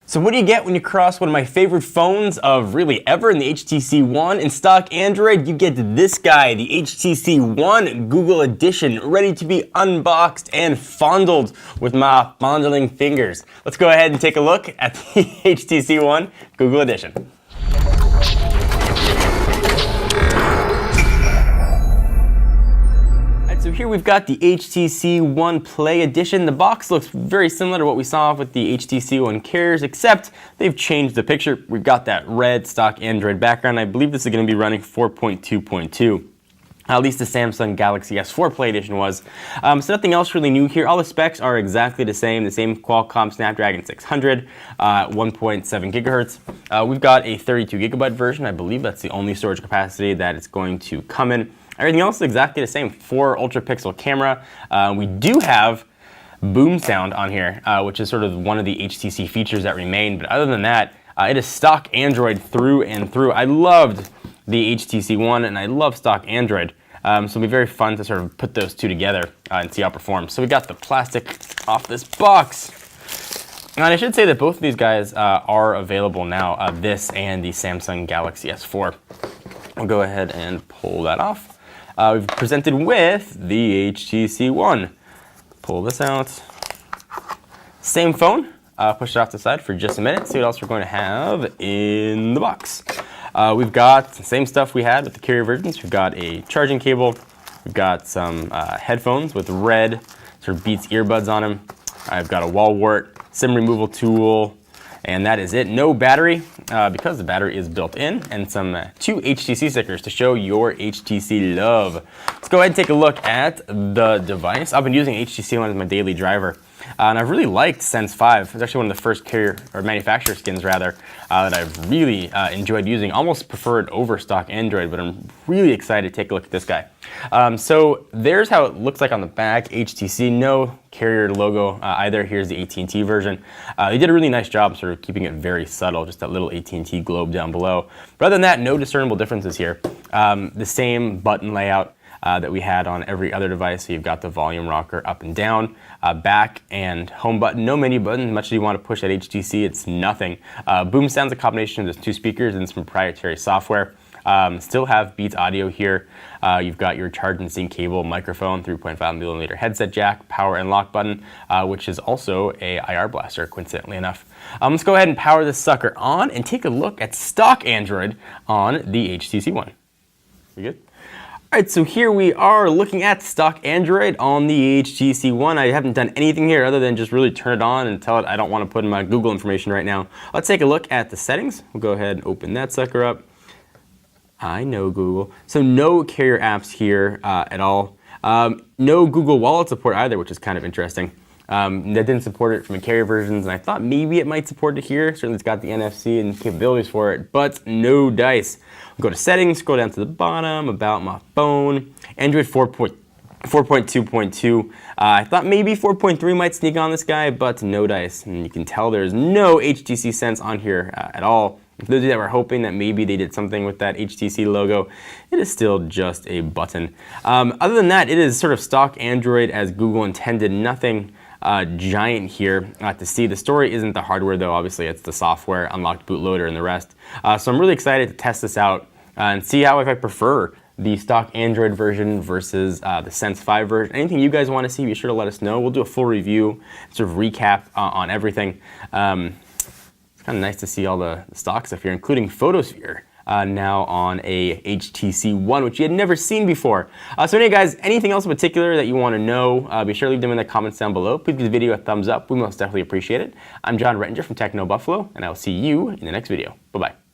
So what do you get when you cross one of my favorite phones of really ever in the HTC One and stock Android? You get this guy, the HTC One Google Edition, ready to be unboxed and fondled with my fondling fingers. Let's go ahead and take a look at the HTC One Google Edition. So here we've got the HTC One Play Edition. The box looks very similar to what we saw with the HTC One Carriers, except they've changed the picture. We've got that red stock Android background. I believe this is going to be running 4.2.2. At least the Samsung Galaxy S4 Play Edition was. So nothing else really new here. All the specs are exactly the same Qualcomm Snapdragon 600, 1.7 gigahertz. We've got a 32 gigabyte version. I believe that's the only storage capacity that it's going to come in. Everything else is exactly the same. 4 ultra pixel camera. We do have boom sound on here, which is sort of one of the HTC features that remain. But other than that, it is stock Android through and through. I loved the HTC One and I love stock Android. So it'll be very fun to sort of put those two together and see how it performs. So we got the plastic off this box. And I should say that both of these guys are available now, this and the Samsung Galaxy S4. We'll go ahead and pull that off. We've presented with the HTC One. Pull this out. Same phone. Push it off the side for just a minute. See what else we're going to have in the box. We've got the same stuff we had with the carrier versions. We've got a charging cable. We've got some headphones with red sort of Beats earbuds on them. I've got a wall wart, SIM removal tool, and that is it. No battery, because the battery is built in, and some 2 HTC stickers to show your HTC love. Let's go ahead and take a look at the device. I've been using HTC One as my daily driver, and I've really liked Sense 5. It's actually one of the first carrier, or manufacturer skins rather, that I've really enjoyed using. Almost prefer it over stock Android, but I'm really excited to take a look at this guy. So there's how it looks like on the back. HTC, no carrier logo either. Here's the AT&T version. They did a really nice job sort of keeping it very subtle, just that little AT&T globe down below. But other than that, no discernible differences here. The same button layout that we had on every other device. So you've got the volume rocker up and down, back and home button. No menu button. Much as you want to push at HTC, it's nothing. Boom sound's a combination of those 2 speakers and some proprietary software. Still have Beats audio here. You've got your charge and sync cable, microphone, 3.5mm headset jack, power and lock button, which is also a IR blaster, coincidentally enough. Let's go ahead and power this sucker on and take a look at stock Android on the HTC One. We good? All right, so here we are looking at stock Android on the HTC One. I haven't done anything here other than just really turn it on and tell it I don't want to put in my Google information right now. Let's take a look at the settings. We'll go ahead and open that sucker up. I know Google. So no carrier apps here at all. No Google Wallet support either, which is kind of interesting. That didn't support it from the carrier versions, and I thought maybe it might support it here. Certainly it's got the NFC and capabilities for it, but no dice. We'll go to settings, scroll down to the bottom, about my phone. Android 4.2.2. I thought maybe 4.3 might sneak on this guy, but no dice. And you can tell there's no HTC Sense on here at all. For those of you that were hoping that maybe they did something with that HTC logo, it is still just a button. Other than that, it is sort of stock Android as Google intended. Nothing giant here to see. The story isn't the hardware though, obviously it's the software, unlocked bootloader and the rest. So I'm really excited to test this out and see how if I prefer the stock Android version versus the Sense 5 version. Anything you guys want to see, be sure to let us know. We'll do a full review, sort of recap on everything. It's kind of nice to see all the stock stuff here, including Photosphere. Now on a HTC One, which you had never seen before. So anyway guys, anything else in particular that you want to know, be sure to leave them in the comments down below. Please give the video a thumbs up. We most definitely appreciate it. I'm John Rettinger from Techno Buffalo, and I will see you in the next video. Bye-bye.